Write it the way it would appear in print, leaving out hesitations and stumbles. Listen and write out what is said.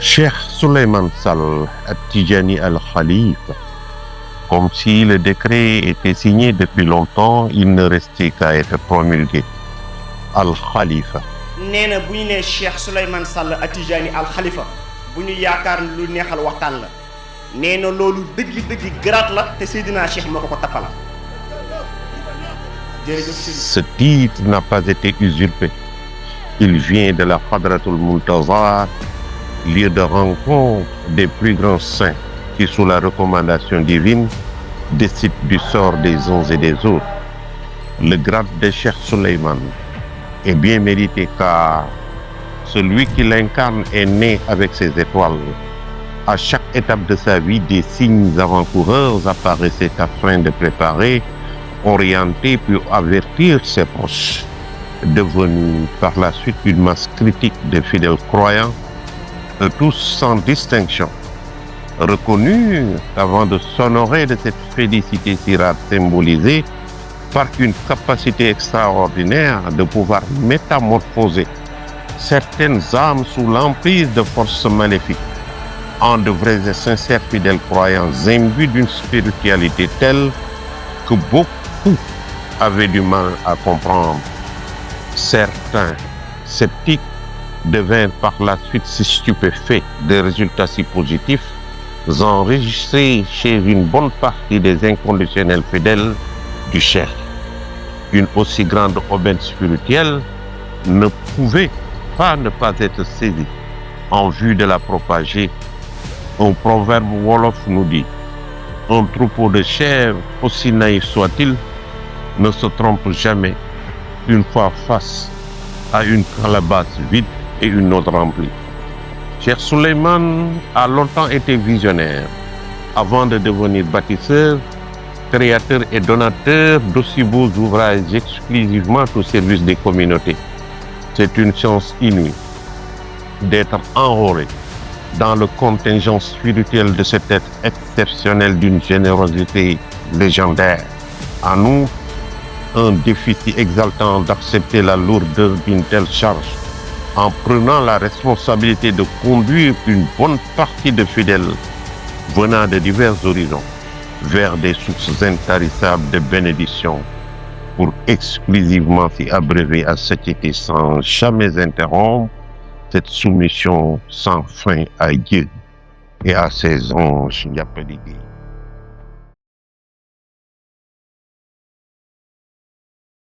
Cheikh Souleymane Sall At-Tidjani Al-Khalifa. Comme si le décret était signé depuis longtemps, il ne restait qu'à être promulgué. Al-Khalifa. nee na bu ñu nee Cheikh Souleymane Sall At-Tidjani Al-Khalifa bu ñu yaakaar lu neexal waxtaan la nee na loolu dëgg-dëgg garaat la te Seydina Cheikh moo ko tappal. Ce titre n'a pas été usurpé. Il vient de la Hadratul Muntazar, lieu de rencontre des plus grands saints qui, sous la recommandation divine, décident du sort des uns et des autres. Le grade de Cheikh Souleymane est bien mérité car celui qui l'incarne est né avec ses étoiles. À chaque étape de sa vie, des signes avant-coureurs apparaissaient afin de préparer, orienter puis avertir ses proches. Devenu par la suite une masse critique de fidèles croyants, tous sans distinction, reconnus avant de s'honorer de cette félicité si rare symbolisée par une capacité extraordinaire de pouvoir métamorphoser certaines âmes sous l'emprise de forces maléfiques en de vrais et sincères fidèles croyants imbus d'une spiritualité telle que beaucoup avaient du mal à comprendre. Certains sceptiques devinrent par la suite si stupéfaits des résultats si positifs enregistrés chez une bonne partie des inconditionnels fidèles du Cheikh. Une aussi grande aubaine spirituelle ne pouvait pas ne pas être saisie en vue de la propager. Un proverbe wolof nous dit: un troupeau de chèvres, aussi naïf soit-il, ne se trompe jamais une fois face à une calebasse vide et une autre remplie. Cheikh Souleymane a longtemps été visionnaire avant de devenir bâtisseur, créateur et donateur d'aussi beaux ouvrages exclusivement au service des communautés. C'est une chance inouïe d'être enrôlé dans le contingent spirituel de cet être exceptionnel d'une générosité légendaire. À nous, un défi si exaltant d'accepter la lourdeur d'une telle charge en prenant la responsabilité de conduire une bonne partie de fidèles venant de divers horizons vers des sources intarissables de bénédiction pour exclusivement s'y abreuver à satiété sans jamais interrompre cette soumission sans fin à Dieu et à ses anges.